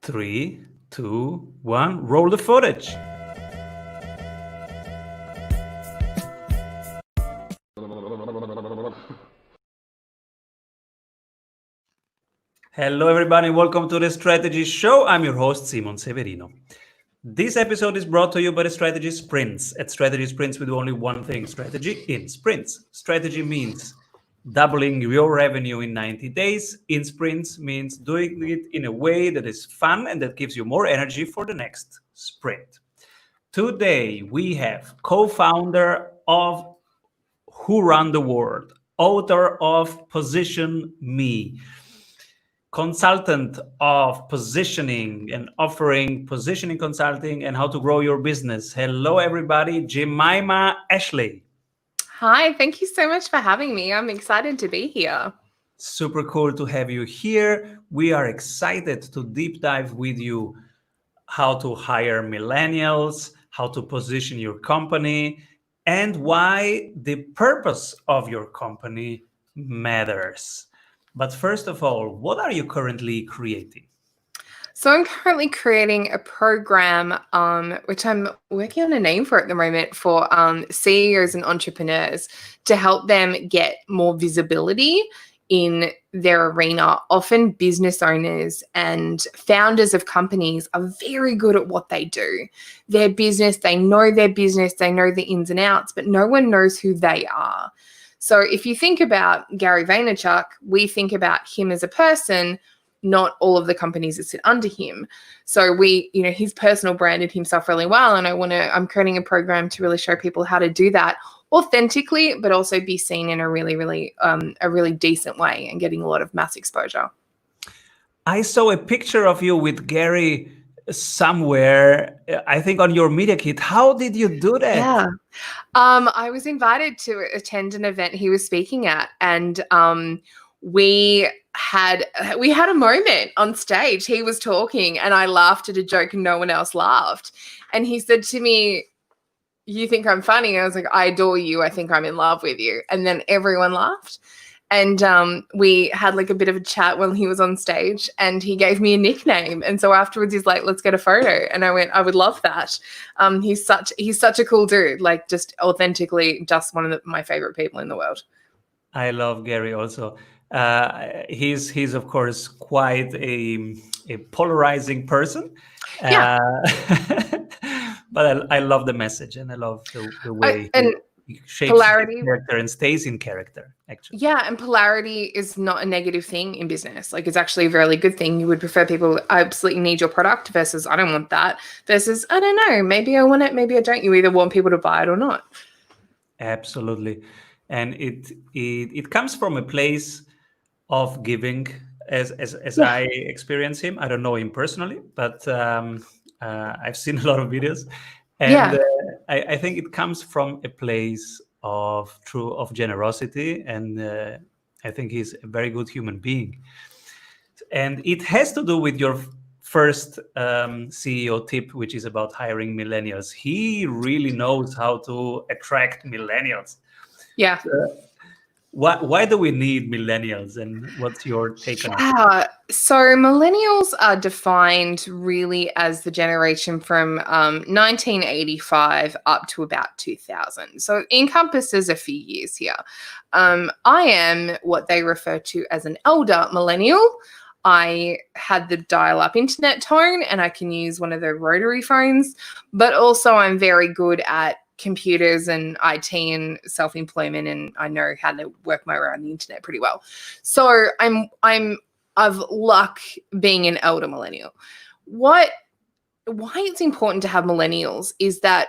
3, 2, 1, roll the footage. Hello, everybody. Welcome to the Strategy Show. I'm your host, Simon Severino. This episode is brought to you by the Strategy Sprints. At Strategy Sprints, we do only one thing, strategy in sprints. Strategy means doubling your revenue in 90 days. In sprints means doing it in a way that is fun and that gives you more energy for the next sprint. Today, we have co-founder of Who Run the World, author of Position Me, consultant of positioning and offering positioning consulting and how to grow your business. Hello, everybody. Jemimah Ashleigh. Hi, thank you so much for having me. I'm excited to be here. Super cool to have you here. We are excited to deep dive with you how to hire millennials, how to position your company, and why the purpose of your company matters. But first of all, what are you currently creating? So I'm currently creating a program, which I'm working on a name for at the moment, for CEOs and entrepreneurs to help them get more visibility in their arena. Often business owners and founders of companies are very good at what they do. Their business, they know the ins and outs, but no one knows who they are. So if you think about Gary Vaynerchuk, we think about him as a person, not all of the companies that sit under him. So he's personal branded himself really well. And I'm creating a program to really show people how to do that authentically, but also be seen in a really decent way and getting a lot of mass exposure. I saw a picture of you with Gary somewhere, I think on your media kit. How did you do that? Yeah. I was invited to attend an event he was speaking at, and we had a moment on stage. He was talking and I laughed at a joke and no one else laughed. And he said to me, "You think I'm funny?" I was like, "I adore you. I think I'm in love with you." And then everyone laughed. And we had like a bit of a chat while he was on stage, and he gave me a nickname. And so afterwards he's like, "Let's get a photo." And I went, "I would love that." He's such a cool dude, like just authentically just one of my favorite people in the world. I love Gary also. He's of course quite a polarizing person. Yeah. But I love the message, and I love the way he shapes polarity, character and stays in character, actually. Yeah, and polarity is not a negative thing in business. Like, it's actually a really good thing. You would prefer people, "I absolutely need your product," versus "I don't want that," versus "I don't know, maybe I want it, maybe I don't." You either want people to buy it or not. Absolutely. And it comes from a place of giving, as I experience him. I don't know him personally, but I've seen a lot of videos, and I think it comes from a place of generosity, and I think he's a very good human being. And it has to do with your first CEO tip, which is about hiring millennials. He really knows how to attract millennials. Yeah. Why do we need millennials, and what's your take on it? Yeah. So millennials are defined really as the generation from 1985 up to about 2000. So it encompasses a few years here. I am what they refer to as an elder millennial. I had the dial-up internet tone, and I can use one of the rotary phones, but also I'm very good at computers and IT and self-employment, and I know how to work my way around the internet pretty well. So I'm of luck being an elder millennial. Why it's important to have millennials is that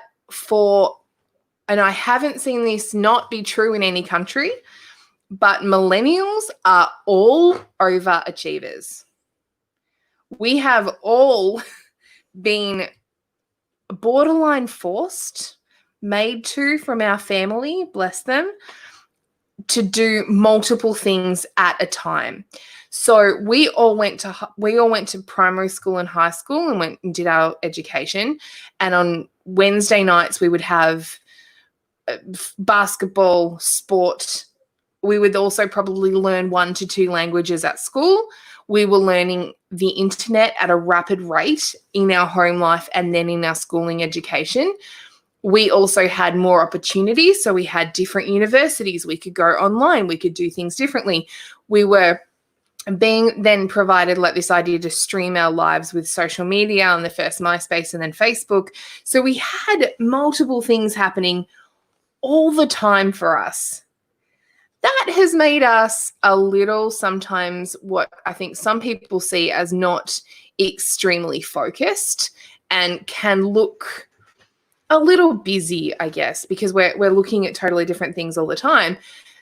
and I haven't seen this not be true in any country, but millennials are all overachievers. We have all been borderline forced, made to from our family, bless them, to do multiple things at a time. So we all went to primary school and high school and went and did our education. And on Wednesday nights we would have basketball, sport. We would also probably learn 1 to 2 languages at school. We were learning the internet at a rapid rate in our home life and then in our schooling education, we also had more opportunities. So we had different universities. We could go online. We could do things differently. We were being then provided like this idea to stream our lives with social media on the first MySpace and then Facebook. So we had multiple things happening all the time for us. That has made us a little, sometimes what I think some people see as not extremely focused, and can look a little busy, I guess, because we're looking at totally different things all the time,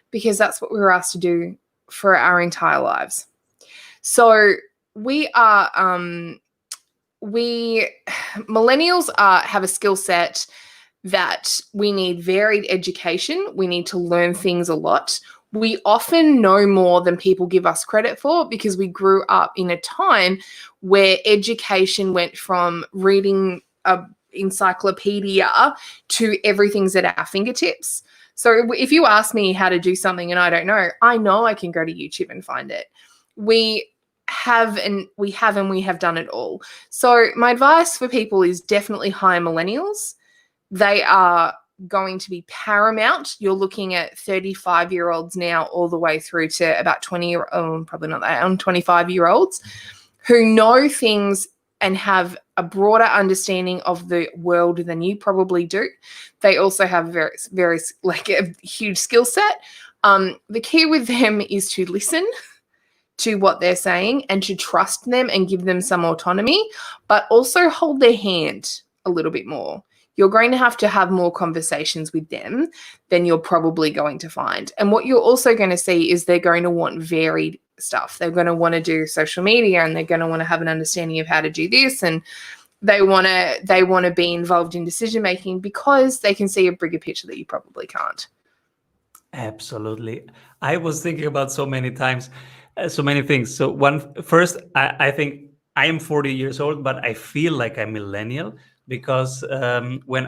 because that's what we were asked to do for our entire lives. So we are, millennials have a skill set that we need varied education. We need to learn things a lot. We often know more than people give us credit for, because we grew up in a time where education went from reading a encyclopedia to everything's at our fingertips. So if you ask me how to do something and I don't know I can go to YouTube and find it. We have done it all. So my advice for people is definitely hire millennials. They are going to be paramount. You're looking at 35-year-olds now all the way through to about 25-year-olds who know things and have a broader understanding of the world than you probably do. They also have very like a huge skill set. The key with them is to listen to what they're saying and to trust them and give them some autonomy, but also hold their hand a little bit more. You're going to have more conversations with them than you're probably going to find. And what you're also going to see is they're going to want varied stuff. They're going to want to do social media, and they're going to want to have an understanding of how to do this, and they want to be involved in decision making because they can see a bigger picture that you probably can't. Absolutely. I was thinking about so many times, so many things. So first, I think I am 40 years old, but I feel like I'm millennial because when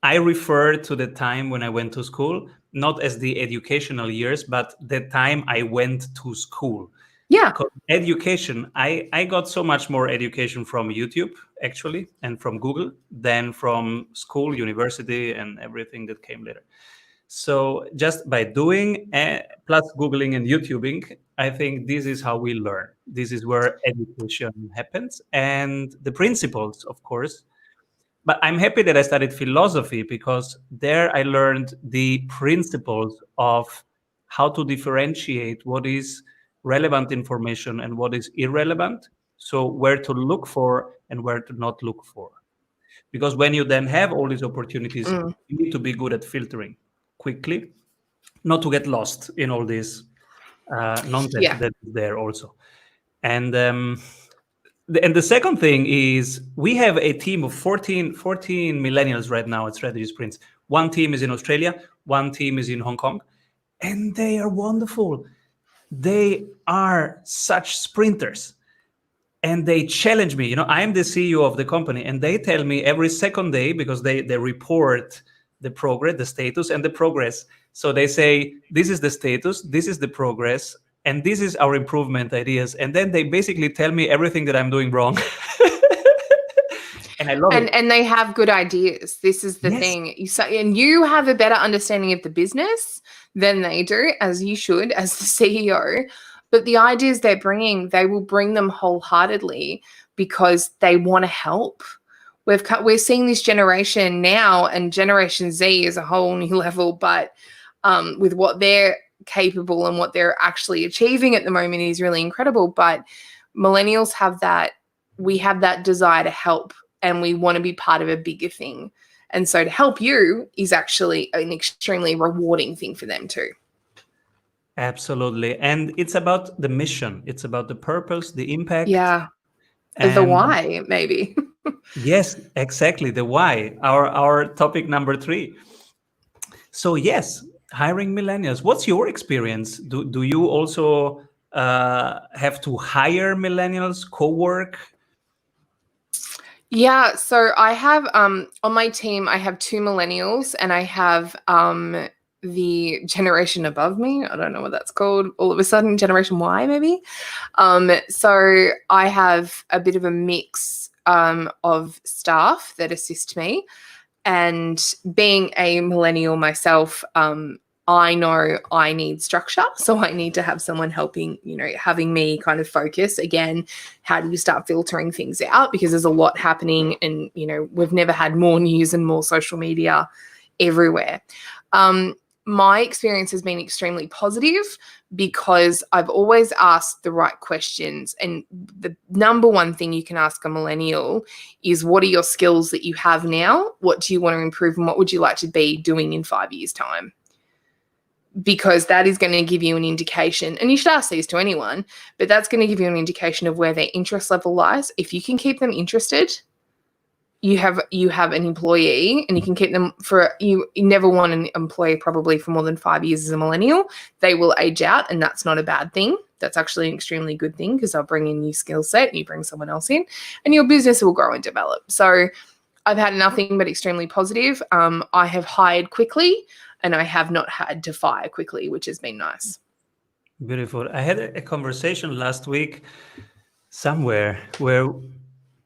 I refer to the time when I went to school, not as the educational years, but the time I went to school. Yeah. Education, I got so much more education from YouTube, actually, and from Google than from school, university, and everything that came later. So just by doing, plus Googling and YouTubing, I think this is how we learn. This is where education happens, and the principles, of course. But I'm happy that I studied philosophy, because there I learned the principles of how to differentiate what is relevant information and what is irrelevant. So where to look for and where to not look for. Because when you then have all these opportunities, you need to be good at filtering quickly, not to get lost in all this nonsense that is there also. And the second thing is we have a team of 14 millennials right now at Strategy Sprints. One team is in Australia, one team is in Hong Kong, and they are wonderful. They are such sprinters, and they challenge me. I'm the CEO of the company, and they tell me every second day, because they report the progress, the status, and the progress. So they say, this is the status, this is the progress, and this is our improvement ideas. And then they basically tell me everything that I'm doing wrong. And I love it. And they have good ideas. This is the thing. And you have a better understanding of the business than they do, as you should, as the CEO. But the ideas they're bringing, they will bring them wholeheartedly because they want to help. We're seeing this generation now, and Generation Z is a whole new level, but with what they're capable and what they're actually achieving at the moment is really incredible. But millennials have that, we have that desire to help, and we want to be part of a bigger thing. And so to help you is actually an extremely rewarding thing for them too. Absolutely. And it's about the mission. It's about the purpose, the impact. Yeah. The why, maybe. Yes, exactly. The why, our topic number 3. So yes, hiring millennials. What's your experience? Do you also have to hire millennials, co-work? Yeah, so I have on my team, I have 2 millennials, and I have the generation above me. I don't know what that's called. All of a sudden, Generation Y, maybe. So I have a bit of a mix of staff that assist me. And being a millennial myself, I know I need structure. So I need to have someone helping, having me kind of focus. Again, how do you start filtering things out? Because there's a lot happening and, we've never had more news and more social media everywhere. My experience has been extremely positive because I've always asked the right questions. And the number one thing you can ask a millennial is, what are your skills that you have now? What do you want to improve? And what would you like to be doing in 5 years' time? Because that is going to give you an indication, and you should ask these to anyone, but that's going to give you an indication of where their interest level lies. If you can keep them interested, you have an employee, and you can keep them you never want an employee probably for more than 5 years as a millennial. They will age out, and that's not a bad thing. That's actually an extremely good thing because they'll bring in new skill set and you bring someone else in and your business will grow and develop. So I've had nothing but extremely positive. I have hired quickly and I have not had to fire quickly, which has been nice. Beautiful. I had a conversation last week somewhere where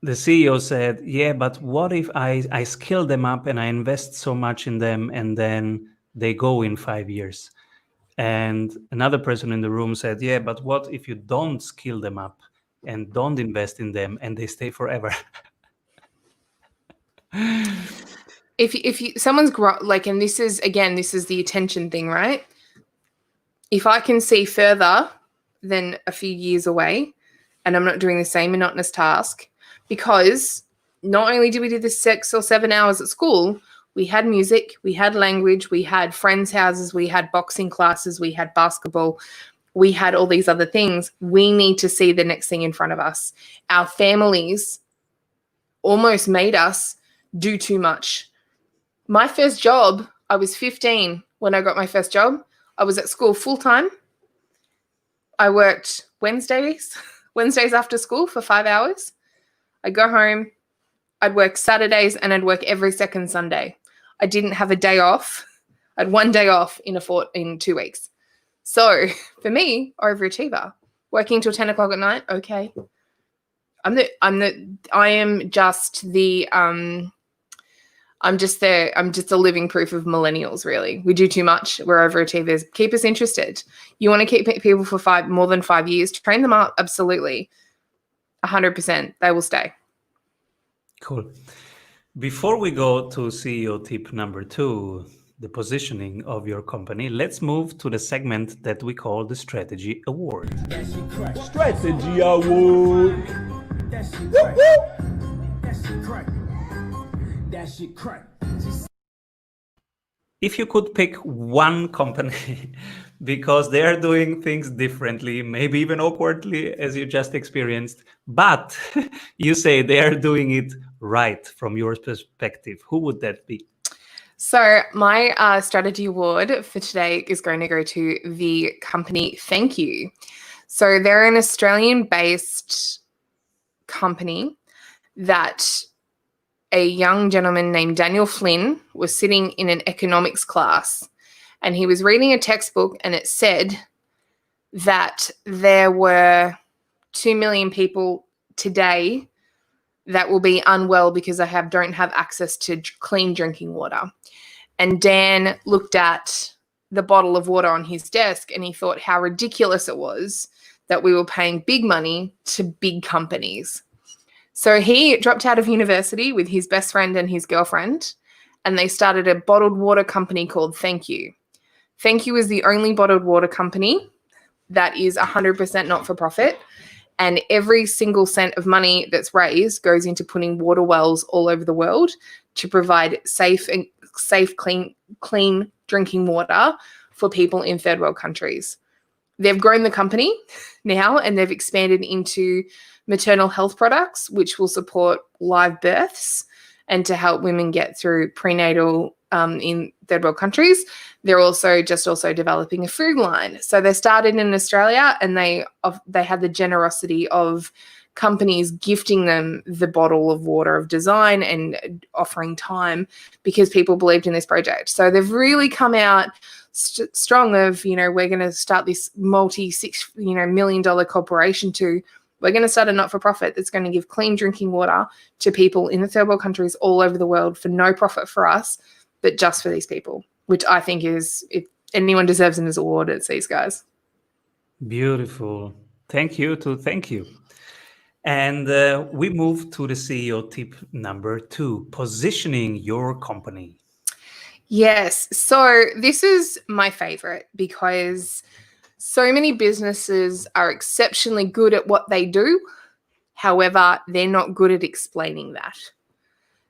the CEO said, yeah, but what if I skill them up and I invest so much in them and then they go in 5 years? And another person in the room said, yeah, but what if you don't skill them up and don't invest in them and they stay forever? If someone's and this is the attention thing, right? If I can see further than a few years away and I'm not doing the same monotonous task, because not only did we do this 6 or 7 hours at school, we had music, we had language, we had friends' houses, we had boxing classes, we had basketball, we had all these other things. We need to see the next thing in front of us. Our families almost made us do too much. My first job, I was 15 when I got my first job. I was at school full time. I worked Wednesdays after school for 5 hours. I'd go home, I'd work Saturdays, and I'd work every second Sunday. I didn't have a day off. I had 1 day off in 2 weeks. So for me, overachiever, working till 10 o'clock at night. Okay. I'm just a living proof of millennials, really. We do too much. We're overachievers. Keep us interested. You want to keep people for more than 5 years, train them up. Absolutely. 100%. They will stay. Cool. Before we go to CEO tip number 2, the positioning of your company, let's move to the segment that we call the Strategy Award. Strategy Award. If you could pick one company because they are doing things differently, maybe even awkwardly, as you just experienced, but you say they are doing it right from your perspective, who would that be? So my strategy award for today is going to go to the company Thank You. So they're an Australian-based company that a young gentleman named Daniel Flynn was sitting in an economics class and he was reading a textbook and it said that there were 2 million people today that will be unwell because they don't have access to clean drinking water. And Dan looked at the bottle of water on his desk and he thought how ridiculous it was that we were paying big money to big companies. So he dropped out of university with his best friend and his girlfriend, and they started a bottled water company called Thank You. Thank You is the only bottled water company that is 100% not-for-profit, and every single cent of money that's raised goes into putting water wells all over the world to provide safe, clean drinking water for people in third world countries. They've grown the company now and they've expanded into maternal health products, which will support live births and to help women get through prenatal in third world countries. They're also developing a food line. So they started in Australia and they had the generosity of companies gifting them the bottle of water of design and offering time because people believed in this project. So they've really come out strong of, we're going to start this $6 million corporation to, we're going to start a not-for-profit that's going to give clean drinking water to people in the third world countries all over the world for no profit for us, but just for these people, which I think is, if anyone deserves an award, it's these guys. Beautiful. Thank you. And we move to the CEO tip number 2, positioning your company. Yes. So this is my favorite because so many businesses are exceptionally good at what they do. However, they're not good at explaining that.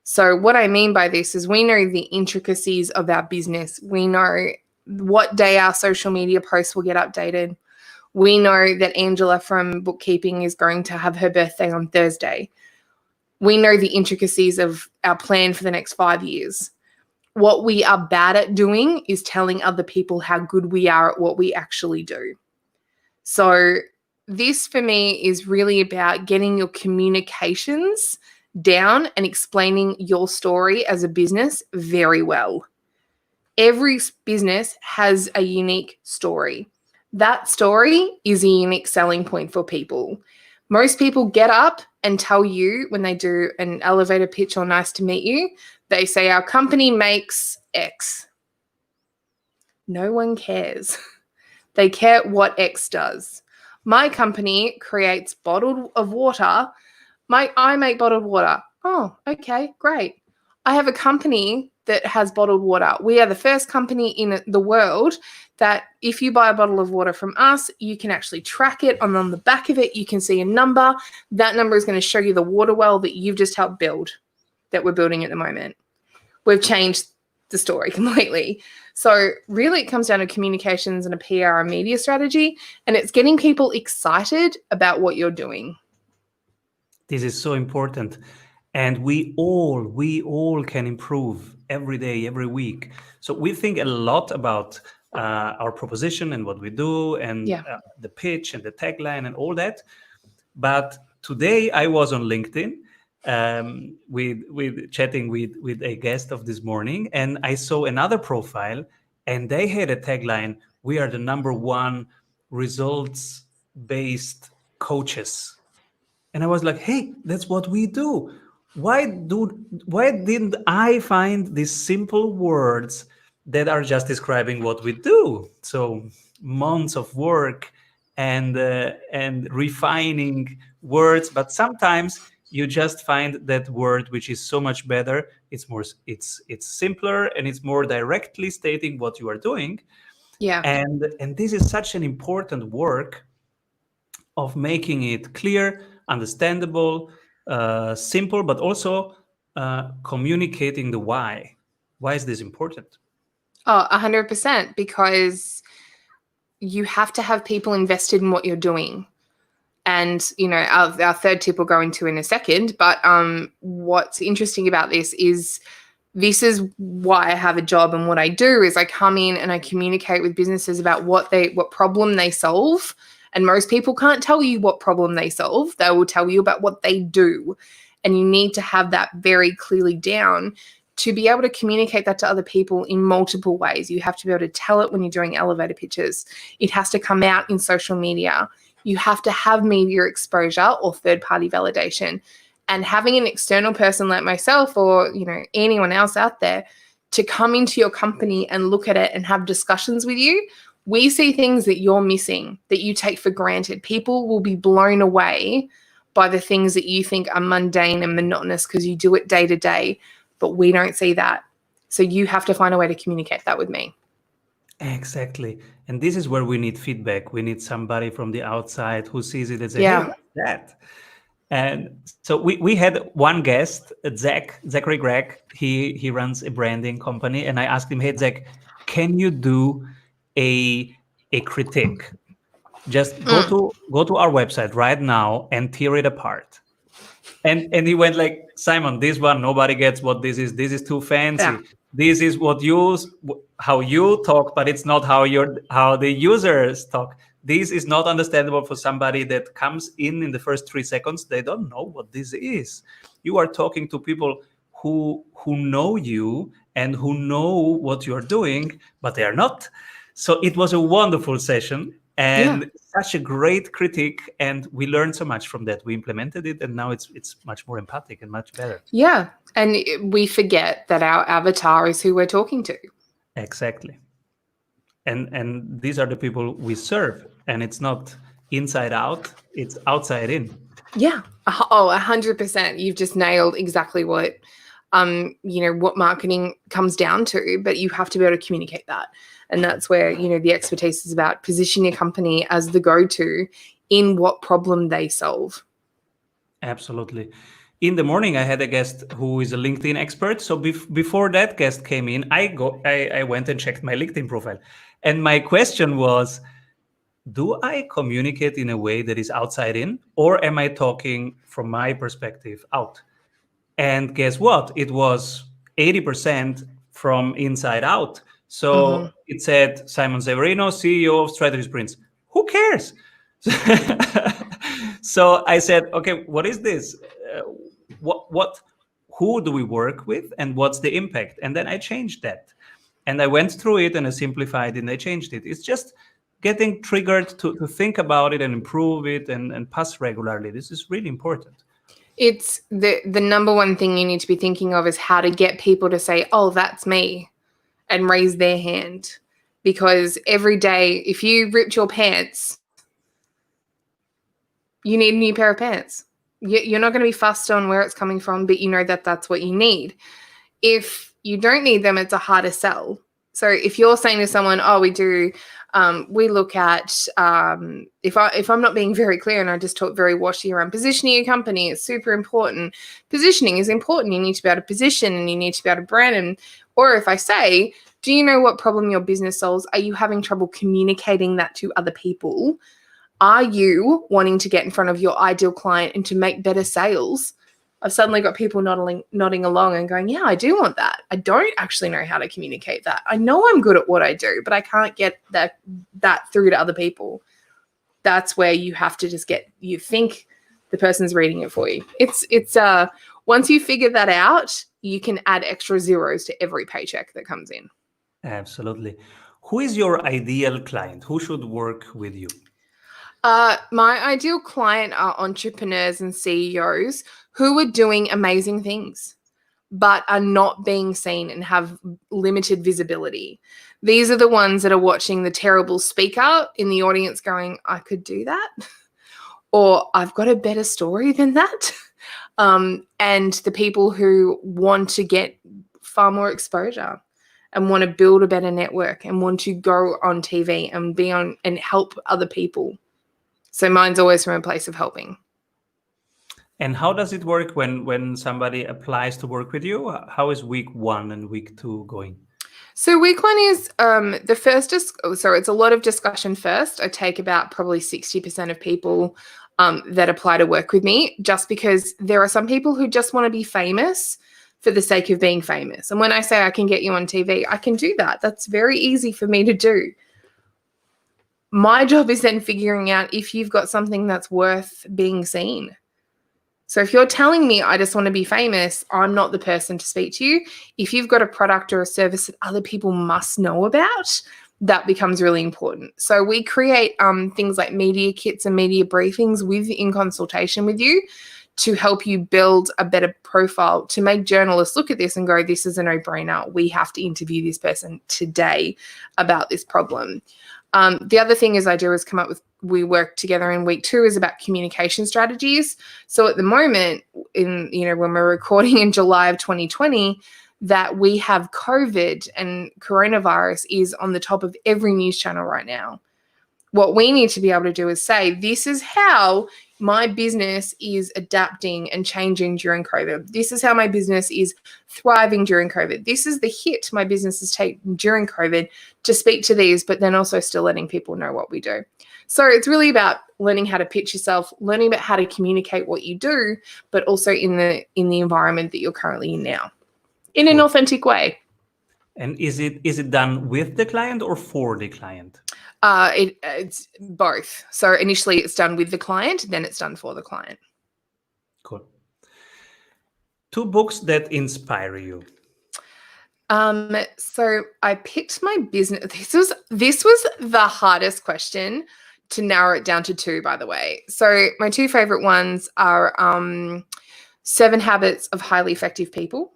So what I mean by this is we know the intricacies of our business. We know what day our social media posts will get updated. We know that Angela from bookkeeping is going to have her birthday on Thursday. We know the intricacies of our plan for the next 5 years. What we are bad at doing is telling other people how good we are at what we actually do. So this for me is really about getting your communications down and explaining your story as a business very well. Every business has a unique story. That story is a unique selling point for people. Most people get up and tell you when they do an elevator pitch or nice to meet you, they say our company makes X. No one cares. They care what X does. My company creates bottled of water. I make bottled water. Oh, okay, great. I have a company that has bottled water. We are the first company in the world that if you buy a bottle of water from us, you can actually track it. And on the back of it, you can see a number. That number is going to show you the water well that you've just helped build, that we're building at the moment. We've changed the story completely. So really it comes down to communications and a PR and media strategy, and it's getting people excited about what you're doing. This is so important. And we all can improve every day, every week. So we think a lot about our proposition and what we do and the pitch and the tagline and all that. But today I was on LinkedIn with chatting with a guest of this morning, and I saw another profile, and they had a tagline: "We are the #1 results-based coaches." And I was like, "Hey, that's what we do. Why didn't I find these simple words that are just describing what we do?" So months of work and refining words, but sometimes you just find that word which is so much better. It's simpler, and it's more directly stating what you are doing. Yeah. And this is such an important work of making it clear, understandable, simple, but also communicating the why. Why is this important? Oh, 100%, because you have to have people invested in what you're doing. And, our third tip we'll go into in a second. But what's interesting about this is why I have a job, and what I do is I come in and I communicate with businesses about what problem they solve. And most people can't tell you what problem they solve. They will tell you about what they do. And you need to have that very clearly down to be able to communicate that to other people in multiple ways. You have to be able to tell it when you're doing elevator pitches. It has to come out in social media. You have to have media exposure or third-party validation. And having an external person like myself or, anyone else out there to come into your company and look at it and have discussions with you, we see things that you're missing, that you take for granted. People will be blown away by the things that you think are mundane and monotonous because you do it day to day, but we don't see that. So you have to find a way to communicate that with me. Exactly. And this is where we need feedback. We need somebody from the outside who sees it and says, Yeah. "Hey, what's that?" And so we had one guest, Zachary Gregg. He runs a branding company, and I asked him, "Hey, Zach, can you do a critique? Just go to our website right now and tear it apart." And he went like, "Simon, this one, nobody gets what this is. This is too fancy. Yeah. This is how you talk, but it's not how the users talk. This is not understandable for somebody that comes in the first 3 seconds. They don't know what this is. You are talking to people who know you and who know what you're doing, but they are not. So it was a wonderful session Yeah. and such a great critique, and we learned so much from that. We implemented it, and now it's much more empathic and much better. Yeah. And we forget that our avatar is who we're talking to. Exactly. And these are the people we serve, and it's not inside out, it's outside in. Yeah. Oh, 100%. You've just nailed exactly what what marketing comes down to, but you have to be able to communicate that. And that's where, the expertise is about positioning your company as the go-to in what problem they solve. Absolutely. In the morning, I had a guest who is a LinkedIn expert. So before that guest came in, I went and checked my LinkedIn profile. And my question was, do I communicate in a way that is outside in, or am I talking from my perspective out? And guess what? It was 80% from inside out. So it said Simon Severino, CEO of Strategy Sprints. Who cares? So I said, okay, what is this? Who do we work with, and what's the impact? And then I changed that. And I went through it and I simplified it and I changed it. It's just getting triggered to think about it and improve it and pass regularly. This is really important. It's the number one thing you need to be thinking of is how to get people to say, oh, that's me, and raise their hand. Because every day, if you ripped your pants, you need a new pair of pants. You're not going to be fussed on where it's coming from, but you know that that's what you need. If you don't need them, it's a harder sell. So if you're saying to someone, oh, we look at, if I'm not being very clear and I just talk very washy around positioning your company, it's super important. Positioning is important. You need to be able to position and you need to be able to brand. And, or if I say, do you know what problem your business solves? Are you having trouble communicating that to other people? Are you wanting to get in front of your ideal client and to make better sales? I've suddenly got people nodding along and going, yeah, I do want that. I don't actually know how to communicate that. I know I'm good at what I do, but I can't get that through to other people. That's where you have to just you think the person's reading it for you. It's once you figure that out, you can add extra zeros to every paycheck that comes in. Absolutely. Who is your ideal client? Who should work with you? My ideal client are entrepreneurs and CEOs who are doing amazing things, but are not being seen and have limited visibility. These are the ones that are watching the terrible speaker in the audience going, I could do that, or I've got a better story than that. And the people who want to get far more exposure and want to build a better network and want to go on TV and be on and help other people. So mine's always from a place of helping. And how does it work when somebody applies to work with you? How is week 1 and week 2 going? So week 1 is the first. So it's a lot of discussion first. I take about probably 60% of people that apply to work with me, just because there are some people who just want to be famous for the sake of being famous. And when I say I can get you on TV, I can do that. That's very easy for me to do. My job is then figuring out if you've got something that's worth being seen. So if you're telling me I just want to be famous, I'm not the person to speak to you. If you've got a product or a service that other people must know about, that becomes really important. So we create things like media kits and media briefings in consultation with you to help you build a better profile, to make journalists look at this and go, this is a no-brainer. We have to interview this person today about this problem. The other thing we work together in week 2 is about communication strategies. So at the moment, when we're recording in July of 2020, that we have COVID and coronavirus is on the top of every news channel right now. What we need to be able to do is say, this is how my business is adapting and changing during COVID. This is how my business is thriving during COVID. This is the hit my business has taken during COVID, to speak to these, but then also still letting people know what we do. So it's really about learning how to pitch yourself, learning about how to communicate what you do, but also in the environment that you're currently in now, in an authentic way. And is it done with the client or for the client? It's both. So initially it's done with the client, then it's done for the client. Cool. 2 books that inspire you. So I picked my business. This was the hardest question to narrow it down to two, by the way. So my two favorite ones are 7 Habits of Highly Effective People.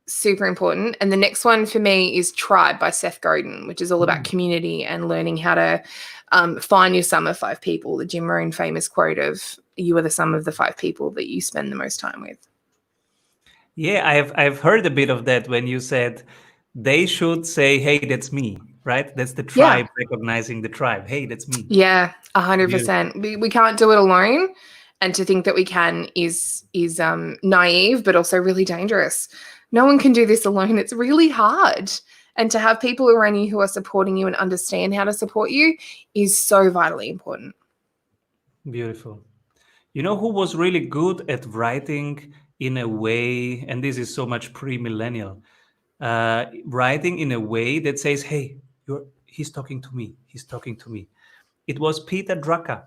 Super important. And the next one for me is Tribe by Seth Godin, which is all about community and learning how to find your sum of 5 people. The Jim Rohn famous quote of you are the sum of the 5 people that you spend the most time with. Yeah, I've heard a bit of that when you said they should say, "Hey, that's me," right? That's the tribe recognizing the tribe. Hey, that's me. Yeah, 100%. We can't do it alone, and to think that we can is naive, but also really dangerous. No one can do this alone. It's really hard, and to have people around you who are supporting you and understand how to support you is so vitally important. Beautiful. You know who was really good at writing in a way, and this is so much pre-millennial, writing in a way that says, "Hey, he's talking to me. He's talking to me." It was Peter Drucker,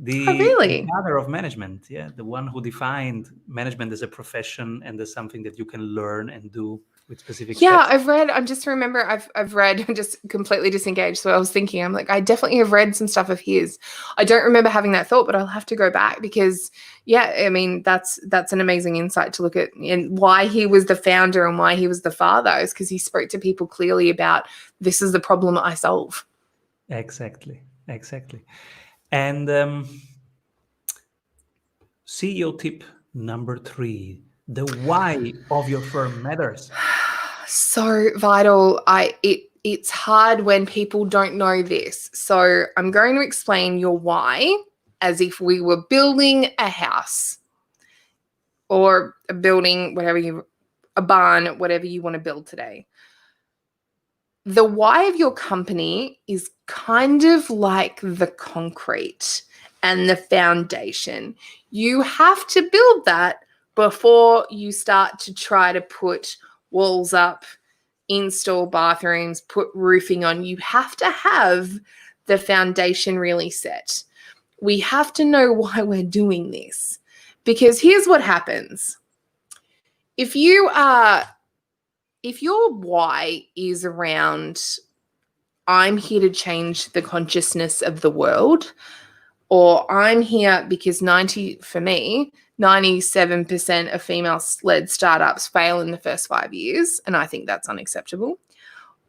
Oh, the really? father of management. Yeah, the one who defined management as a profession and as something that you can learn and do with specific Yeah, steps. I've read. I'm just remember. I've read. I'm just completely disengaged. So I was thinking. I'm like, I definitely have read some stuff of his. I don't remember having that thought, but I'll have to go back because, yeah, I mean, that's an amazing insight to look at and why he was the founder and why he was the father is because he spoke to people clearly about this is the problem I solve. Exactly. And CEO tip number 3: the why of your firm matters. So vital. It's hard when people don't know this. So I'm going to explain your why as if we were building a house or a building, a barn, whatever you want to build today. The why of your company is kind of like the concrete and the foundation. You have to build that before you start to try to put walls up, install bathrooms, put roofing on. You have to have the foundation really set. We have to know why we're doing this because here's what happens. If your why is around I'm here to change the consciousness of the world, or I'm here because 97% of female-led startups fail in the first 5 years, and I think that's unacceptable.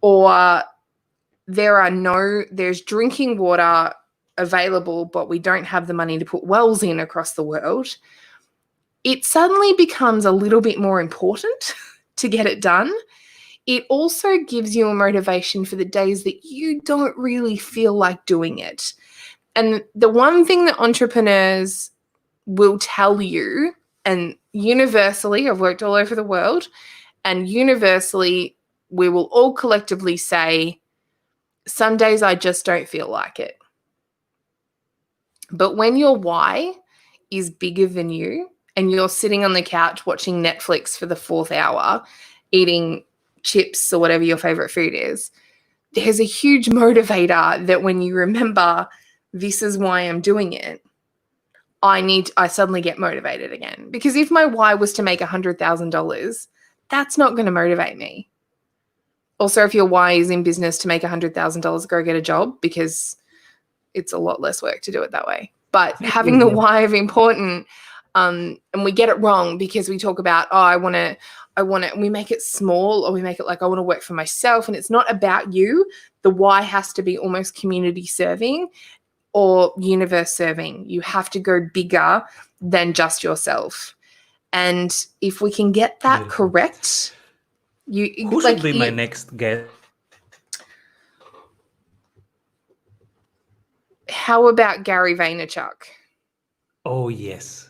Or there's drinking water available, but we don't have the money to put wells in across the world. It suddenly becomes a little bit more important to get it done. It also gives you a motivation for the days that you don't really feel like doing it. And the one thing that entrepreneurs will tell you, and universally, I've worked all over the world, and universally, we will all collectively say, some days I just don't feel like it. But when your why is bigger than you, and you're sitting on the couch watching Netflix for the 4th hour, eating chips or whatever your favorite food is, there's a huge motivator that when you remember this is why I'm doing it, I suddenly get motivated again. Because if my why was to make $100,000, that's not going to motivate me. Also, if your why is in business to make $100,000, go get a job because it's a lot less work to do it that way. But having the why of important, and we get it wrong because we talk about, I want to, we make it small, or we make it like I want to work for myself, and it's not about you. The why has to be almost community serving or universe serving. You have to go bigger than just yourself. And if we can get that correct, who should be my next guest? How about Gary Vaynerchuk? Oh, yes.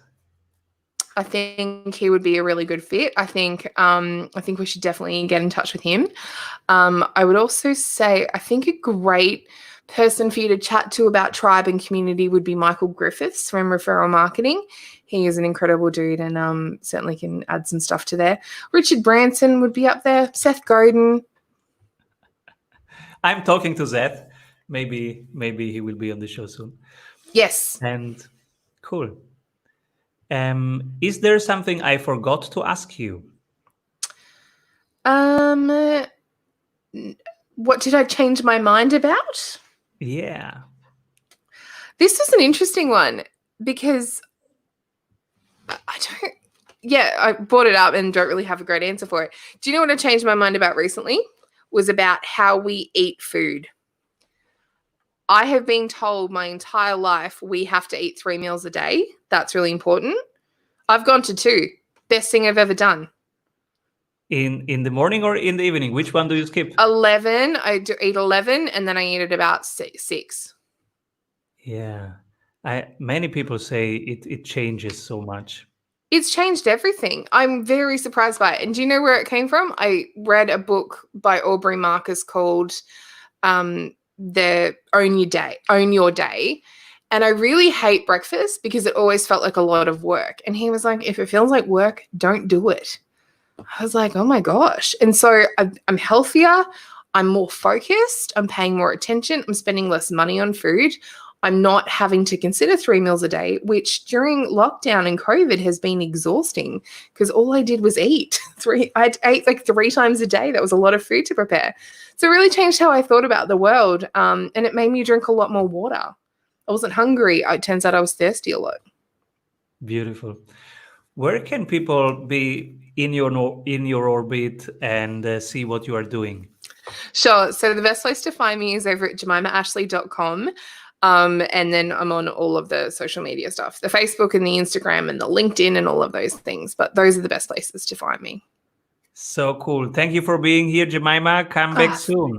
I think he would be a really good fit. I think we should definitely get in touch with him. I would also say I think a great person for you to chat to about tribe and community would be Michael Griffiths from Referral Marketing. He is an incredible dude and certainly can add some stuff to there. Richard Branson would be up there. Seth Godin. I'm talking to Seth. Maybe he will be on the show soon. Yes. And cool. Is there something I forgot to ask you? What did I change my mind about? Yeah. This is an interesting one because I brought it up and don't really have a great answer for it. Do you know what I changed my mind about recently? Was about how we eat food. I have been told my entire life we have to eat 3 meals a day. That's really important. I've gone to 2. Best thing I've ever done. In the morning or in the evening? Which one do you skip? 11. I do eat 11 and then I eat at about 6. Yeah. Many people say it changes so much. It's changed everything. I'm very surprised by it. And do you know where it came from? I read a book by Aubrey Marcus called the Own Your Day. And I really hate breakfast because it always felt like a lot of work. And he was like, if it feels like work, don't do it. I was like, oh my gosh. And so I'm healthier. I'm more focused. I'm paying more attention. I'm spending less money on food. I'm not having to consider 3 meals a day, which during lockdown and COVID has been exhausting because all I did was eat. I ate like 3 times a day. That was a lot of food to prepare. So it really changed how I thought about the world. And it made me drink a lot more water. I wasn't hungry. It turns out I was thirsty a lot. Beautiful. Where can people be in your orbit and see what you are doing? Sure. So the best place to find me is over at jemimahashleigh.com. And then I'm on all of the social media stuff, the Facebook and the Instagram and the LinkedIn and all of those things. But those are the best places to find me. So cool. Thank you for being here, Jemimah. Come back soon.